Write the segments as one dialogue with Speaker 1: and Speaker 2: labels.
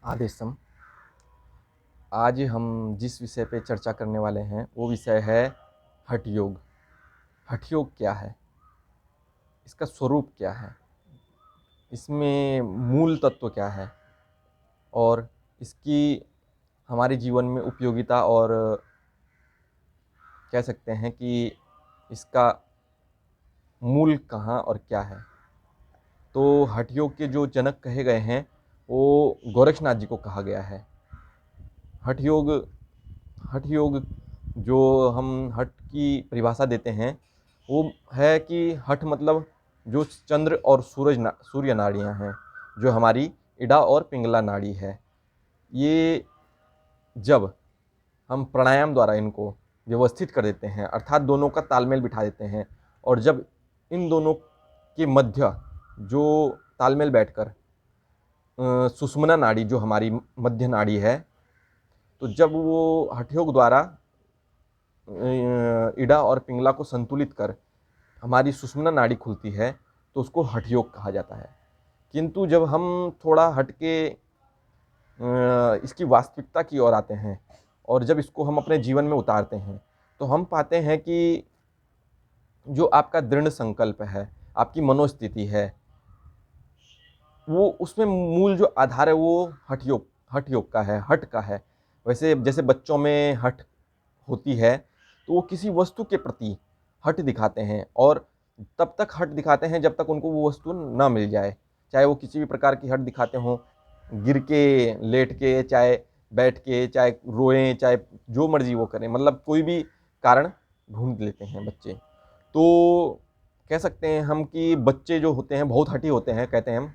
Speaker 1: आदेशम। आज हम जिस विषय पे चर्चा करने वाले हैं वो विषय है हठ योग। हठ योग क्या है, इसका स्वरूप क्या है, इसमें मूल तत्व क्या है और इसकी हमारे जीवन में उपयोगिता और कह सकते हैं कि इसका मूल कहाँ और क्या है। तो हठ योग के जो जनक कहे गए हैं वो गोरक्षनाथ जी को कहा गया है। हठ योग जो हम हठ की परिभाषा देते हैं वो है कि हठ मतलब जो चंद्र और सूर्य नाड़ियाँ हैं, जो हमारी इड़ा और पिंगला नाड़ी है, ये जब हम प्राणायाम द्वारा इनको व्यवस्थित कर देते हैं अर्थात दोनों का तालमेल बिठा देते हैं, और जब इन दोनों के मध्य जो तालमेल बैठकर सुषुम्ना नाड़ी जो हमारी मध्य नाड़ी है, तो जब वो हठ योग द्वारा इड़ा और पिंगला को संतुलित कर हमारी सुषुम्ना नाड़ी खुलती है तो उसको हठ योग कहा जाता है। किंतु जब हम थोड़ा हट के इसकी वास्तविकता की ओर आते हैं और जब इसको हम अपने जीवन में उतारते हैं तो हम पाते हैं कि जो आपका दृढ़ संकल्प है, आपकी मनोस्थिति है, वो उसमें मूल जो आधार है वो हठ योग का है, हठ का है। वैसे जैसे बच्चों में हठ होती है तो वो किसी वस्तु के प्रति हठ दिखाते हैं और तब तक हठ दिखाते हैं जब तक उनको वो वस्तु ना मिल जाए, चाहे वो किसी भी प्रकार की हठ दिखाते हों, गिर के, लेट के, चाहे बैठ के, चाहे रोएं, चाहे जो मर्जी वो करें, मतलब कोई भी कारण ढूंढ लेते हैं बच्चे। तो कह सकते हैं हम कि बच्चे जो होते हैं बहुत हठी होते हैं, कहते हैं हम,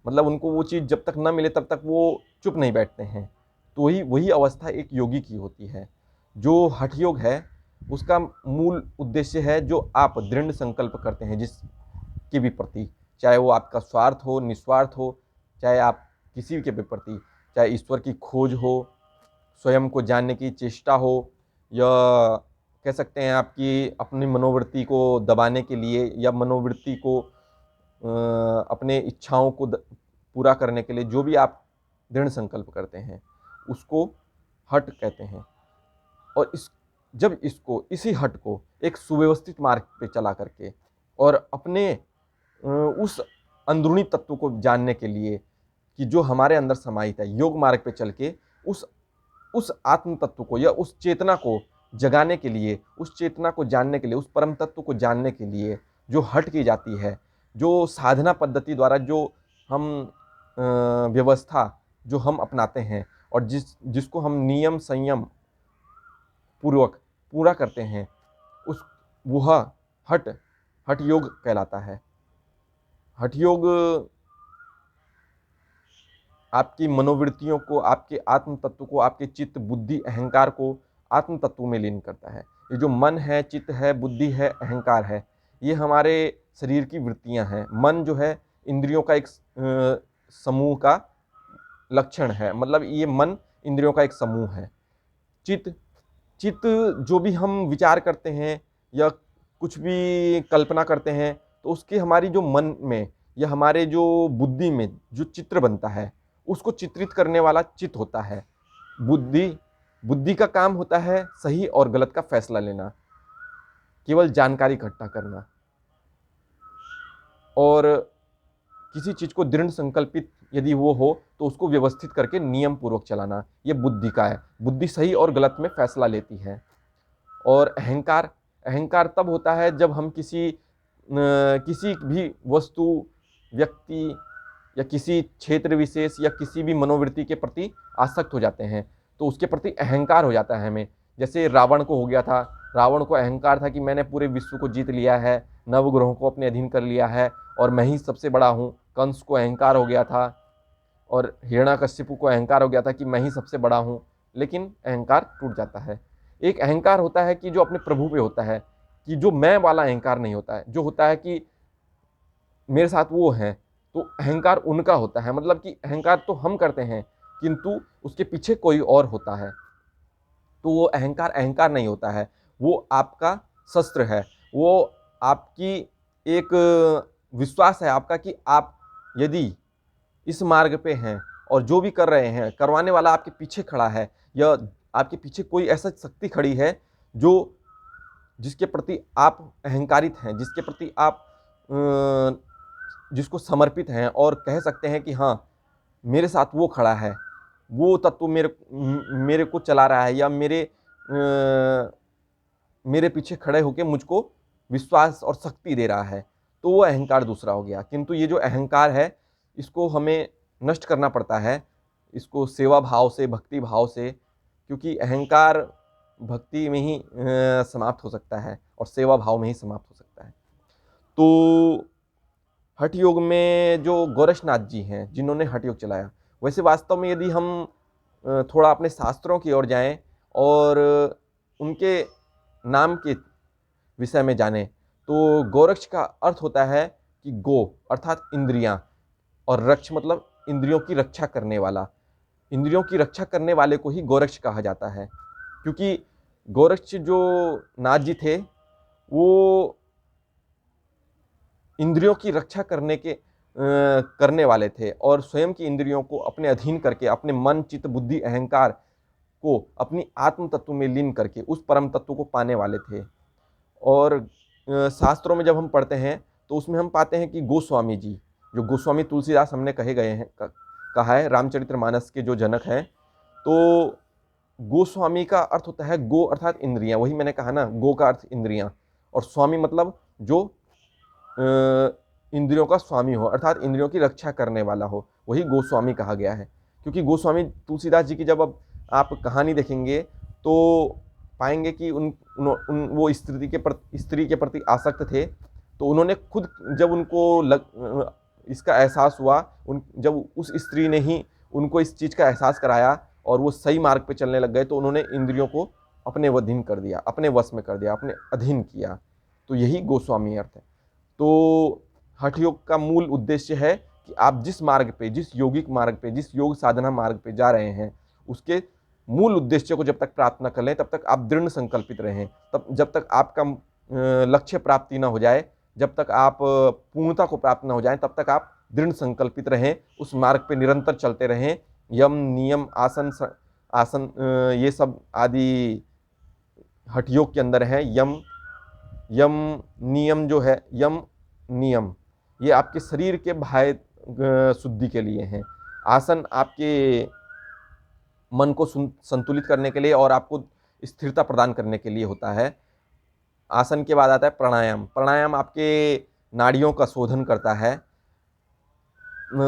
Speaker 1: मतलब उनको वो चीज़ जब तक ना मिले तब तक वो चुप नहीं बैठते हैं। तो वही अवस्था एक योगी की होती है। जो हठ योग है उसका मूल उद्देश्य है जो आप दृढ़ संकल्प करते हैं जिसके भी प्रति, चाहे वो आपका स्वार्थ हो, निस्वार्थ हो, चाहे आप किसी के भी प्रति, चाहे ईश्वर की खोज हो, स्वयं को जानने की चेष्टा हो, या कह सकते हैं आपकी अपनी मनोवृत्ति को दबाने के लिए या मनोवृत्ति को अपने इच्छाओं को पूरा करने के लिए जो भी आप दृढ़ संकल्प करते हैं उसको हठ कहते हैं। और जब इसी हठ को एक सुव्यवस्थित मार्ग पे चला करके और अपने उस अंदरूनी तत्व को जानने के लिए कि जो हमारे अंदर समाहित है, योग मार्ग पे चल के उस आत्म तत्व को या उस चेतना को जगाने के लिए, उस चेतना को जानने के लिए, उस परम तत्व को जानने के लिए जो हठ की जाती है, जो साधना पद्धति द्वारा जो हम व्यवस्था जो हम अपनाते हैं और जिसको हम नियम संयम पूर्वक पूरा करते हैं, वह हठ योग कहलाता है। हठ योग आपकी मनोवृत्तियों को, आपके आत्म तत्व को, आपके चित्त बुद्धि अहंकार को आत्म तत्व में लीन करता है। ये जो मन है, चित्त है, बुद्धि है, अहंकार है, ये हमारे शरीर की वृत्तियां हैं। मन जो है इंद्रियों का एक समूह का लक्षण है, मतलब ये मन इंद्रियों का एक समूह है। चित्त जो भी हम विचार करते हैं या कुछ भी कल्पना करते हैं तो उसके हमारी जो मन में या हमारे जो बुद्धि में जो चित्र बनता है उसको चित्रित करने वाला चित्त होता है। बुद्धि का काम होता है सही और गलत का फैसला लेना, केवल जानकारी इकट्ठा करना और किसी चीज को दृढ़ संकल्पित यदि वो हो तो उसको व्यवस्थित करके नियम पूर्वक चलाना, ये बुद्धि का है। बुद्धि सही और गलत में फैसला लेती है। और अहंकार तब होता है जब हम किसी भी वस्तु, व्यक्ति या किसी क्षेत्र विशेष या किसी भी मनोवृत्ति के प्रति आसक्त हो जाते हैं तो उसके प्रति अहंकार हो जाता है हमें। जैसे रावण को हो गया था, रावण को अहंकार था कि मैंने पूरे विश्व को जीत लिया है, नवग्रहों को अपने अधीन कर लिया है और मैं ही सबसे बड़ा हूँ। कंस को अहंकार हो गया था और हिरण्याकश्यपु को अहंकार हो गया था कि मैं ही सबसे बड़ा हूँ, लेकिन अहंकार टूट जाता है। एक अहंकार होता है कि जो अपने प्रभु पे होता है, कि जो मैं वाला अहंकार नहीं होता है, जो होता है कि मेरे साथ वो है, तो अहंकार उनका होता है। मतलब कि अहंकार तो हम करते हैं किंतु उसके पीछे कोई और होता है, तो वो अहंकार नहीं होता है, वो आपका शस्त्र है, वो आपकी एक विश्वास है आपका कि आप यदि इस मार्ग पे हैं और जो भी कर रहे हैं, करवाने वाला आपके पीछे खड़ा है, या आपके पीछे कोई ऐसा शक्ति खड़ी है जो जिसके प्रति आप अहंकारित हैं, जिसके प्रति आप जिसको समर्पित हैं और कह सकते हैं कि हाँ, मेरे साथ वो खड़ा है, वो तत्व मेरे को चला रहा है, या मेरे पीछे खड़े होकर मुझको विश्वास और शक्ति दे रहा है, तो वो अहंकार दूसरा हो गया। किंतु ये जो अहंकार है, इसको हमें नष्ट करना पड़ता है, इसको सेवा भाव से, भक्ति भाव से, क्योंकि अहंकार भक्ति में ही समाप्त हो सकता है और सेवा भाव में ही समाप्त हो सकता है। तो हठ योग में जो गोरक्षनाथ जी हैं, जिन्होंने हठ योग चलाया, वैसे वास्तव में यदि हम थोड़ा अपने शास्त्रों की ओर जाएं और उनके नाम के विषय में जानें, तो गोरक्ष का अर्थ होता है कि गो अर्थात इंद्रियां, और रक्ष मतलब इंद्रियों की रक्षा करने वाला। इंद्रियों की रक्षा करने वाले को ही गोरक्ष कहा जाता है, क्योंकि गोरक्ष जो नाथ जी थे, वो इंद्रियों की रक्षा करने वाले थे, और स्वयं की इंद्रियों को अपने अधीन करके, अपने मन, चित्त, बुद्धि, अहंकार को अपनी आत्म तत्व में लीन करके उस परम तत्व को पाने वाले थे। और शास्त्रों में जब हम पढ़ते हैं तो उसमें हम पाते हैं कि गोस्वामी जी, जो गोस्वामी तुलसीदास हमने कहे गए हैं, कहा है, रामचरितमानस के जो जनक हैं, तो गोस्वामी का अर्थ होता है गो अर्थात इंद्रियां। वही मैंने कहा ना, गो का अर्थ इंद्रियां, और स्वामी मतलब जो इंद्रियों का स्वामी हो, अर्थात इंद्रियों की रक्षा करने वाला हो, वही गोस्वामी कहा गया है। क्योंकि गोस्वामी तुलसीदास जी की जब अब आप कहानी देखेंगे तो पाएंगे कि वो स्त्री के प्रति आसक्त थे। तो उन्होंने खुद, जब उनको इसका एहसास हुआ, जब उस स्त्री ने ही उनको इस चीज़ का एहसास कराया और वो सही मार्ग पे चलने लग गए, तो उन्होंने इंद्रियों को अपने अधीन कर दिया, अपने वश में कर दिया, अपने अधीन किया। तो यही गोस्वामी अर्थ है। तो हठ योग का मूल उद्देश्य है कि आप जिस मार्ग पे, जिस योगिक मार्ग पे, जिस योग साधना मार्ग पे जा रहे हैं, उसके मूल उद्देश्य को जब तक प्राप्त न कर लें, तब तक आप दृढ़ संकल्पित रहें। तब जब तक आपका लक्ष्य प्राप्ति न हो जाए, जब तक आप पूर्णता को प्राप्त न हो जाए, तब तक आप दृढ़ संकल्पित रहें, उस मार्ग पे निरंतर चलते रहें। यम, नियम, आसन ये सब आदि हठ योग के अंदर है। यम नियम जो है, यम नियम ये आपके शरीर के बाह्य शुद्धि के लिए हैं। आसन आपके मन को संतुलित करने के लिए और आपको स्थिरता प्रदान करने के लिए होता है। आसन के बाद आता है प्राणायाम। प्राणायाम आपके नाड़ियों का शोधन करता है।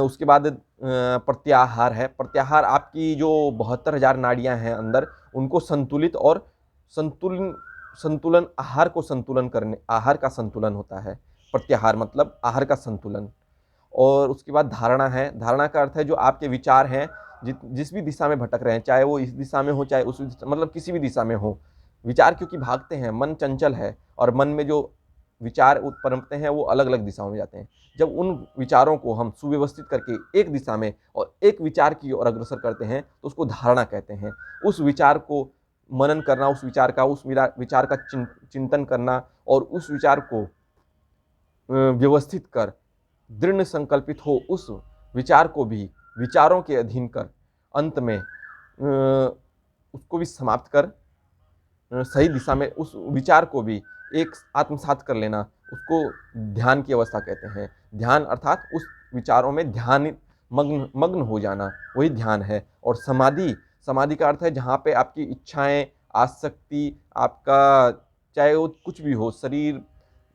Speaker 1: उसके बाद प्रत्याहार है। प्रत्याहार आपकी जो 72,000 नाड़ियां हैं अंदर, उनको संतुलित और संतुलन आहार का संतुलन होता है। प्रत्याहार मतलब आहार का संतुलन। और उसके बाद धारणा है। धारणा का अर्थ है जो आपके विचार हैं, जिस भी दिशा में भटक रहे हैं, चाहे वो इस दिशा में हो, चाहे उस मतलब किसी भी दिशा में हो, विचार क्योंकि भागते हैं, मन चंचल है, और मन में जो विचार उत्पन्न होते हैं वो अलग अलग दिशाओं में जाते हैं। जब उन विचारों को हम सुव्यवस्थित करके एक दिशा में और एक विचार की ओर अग्रसर करते हैं, तो उसको धारणा कहते हैं। उस विचार को मनन करना, उस विचार का चिंतन करना, और उस विचार को व्यवस्थित कर दृढ़ संकल्पित हो उस विचार को भी विचारों के अधीन कर अंत में उसको भी समाप्त कर सही दिशा में उस विचार को भी एक आत्मसात कर लेना, उसको ध्यान की अवस्था कहते हैं। ध्यान अर्थात उस विचारों में मग्न हो जाना, वही ध्यान है। और समाधि का अर्थ है जहाँ पे आपकी इच्छाएं, आसक्ति, आपका चाहे वो कुछ भी हो, शरीर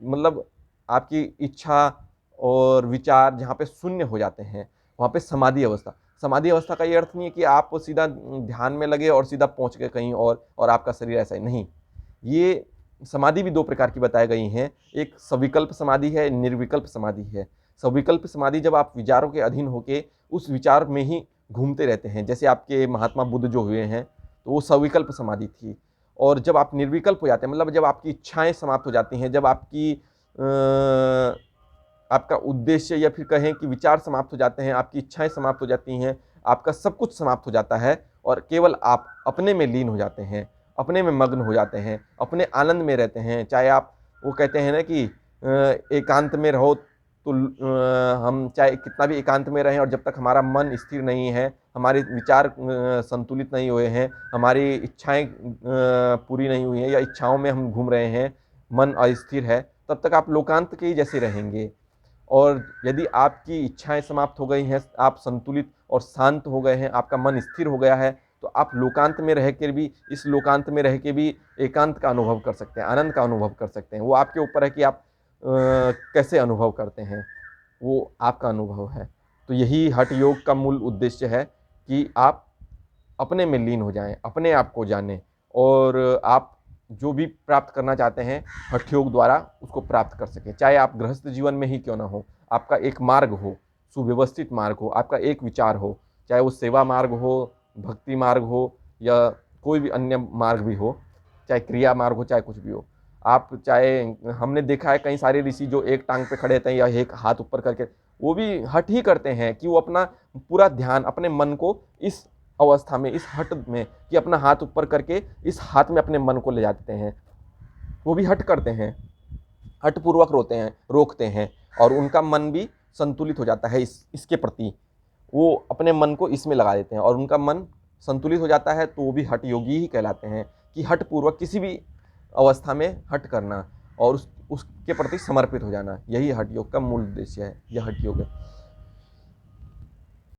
Speaker 1: मतलब आपकी इच्छा और विचार जहाँ पे शून्य हो जाते हैं, वहाँ पे समाधि अवस्था। समाधि अवस्था का ये अर्थ नहीं है कि आप सीधा ध्यान में लगे और सीधा पहुँच गए कहीं और आपका शरीर ऐसा ही नहीं। ये समाधि भी दो प्रकार की बताई गई हैं। एक सविकल्प समाधि है, निर्विकल्प समाधि है। सविकल्प समाधि जब आप विचारों के अधीन होके उस विचार में ही घूमते रहते हैं, जैसे आपके महात्मा बुद्ध जो हुए हैं, तो वो सविकल्प समाधि थी। और जब आप निर्विकल्प हो जाते हैं, मतलब जब आपकी इच्छाएं समाप्त हो जाती हैं, जब आपका उद्देश्य या फिर कहें कि विचार समाप्त हो जाते हैं, आपकी इच्छाएं समाप्त हो जाती हैं, आपका सब कुछ समाप्त हो जाता है और केवल आप अपने में लीन हो जाते हैं, अपने में मग्न हो जाते हैं, अपने आनंद में रहते हैं। चाहे आप, वो कहते हैं ना कि एकांत में रहो तो हम चाहे कितना भी एकांत में रहें और जब तक हमारा मन स्थिर नहीं है, हमारे विचार संतुलित नहीं हुए हैं, हमारी इच्छाएं पूरी नहीं हुई हैं या इच्छाओं में हम घूम रहे हैं, मन अस्थिर है, तब तक आप लोकांत के ही जैसे रहेंगे। और यदि आपकी इच्छाएं समाप्त हो गई हैं, आप संतुलित और शांत हो गए हैं, आपका मन स्थिर हो गया है, तो आप लोकांत में रह कर भी, इस लोकांत में रह के भी एकांत का अनुभव कर सकते हैं, आनंद का अनुभव कर सकते हैं। वो आपके ऊपर है कि आप कैसे अनुभव करते हैं, वो आपका अनुभव है। तो यही हठ योग का मूल उद्देश्य है कि आप अपने में लीन हो जाएं, अपने आप को जानें और आप जो भी प्राप्त करना चाहते हैं हठ योग द्वारा उसको प्राप्त कर सकें। चाहे आप गृहस्थ जीवन में ही क्यों ना हो, आपका एक मार्ग हो, सुव्यवस्थित मार्ग हो, आपका एक विचार हो, चाहे वो सेवा मार्ग हो, भक्ति मार्ग हो या कोई भी अन्य मार्ग भी हो, चाहे क्रिया मार्ग हो, चाहे कुछ भी हो। आप चाहे, हमने देखा है कई सारे ऋषि जो एक टांग पे खड़े थे या एक हाथ ऊपर करके, वो भी हठ ही करते हैं कि वो अपना पूरा ध्यान अपने मन को इस अवस्था में, इस हठ में, कि अपना हाथ ऊपर करके इस हाथ में अपने मन को ले जाते हैं। वो भी हठ करते हैं, हठ पूर्वक रोते हैं, रोकते हैं और उनका मन भी संतुलित हो जाता है इसके प्रति। वो अपने मन को इसमें लगा देते हैं और उनका मन संतुलित हो जाता है, तो वो भी हठ योगी ही कहलाते हैं। कि हठ पूर्वक किसी भी अवस्था में हठ करना और उसके प्रति समर्पित हो जाना, यही हठ योग का मूल उद्देश्य है। यह हठ योग है।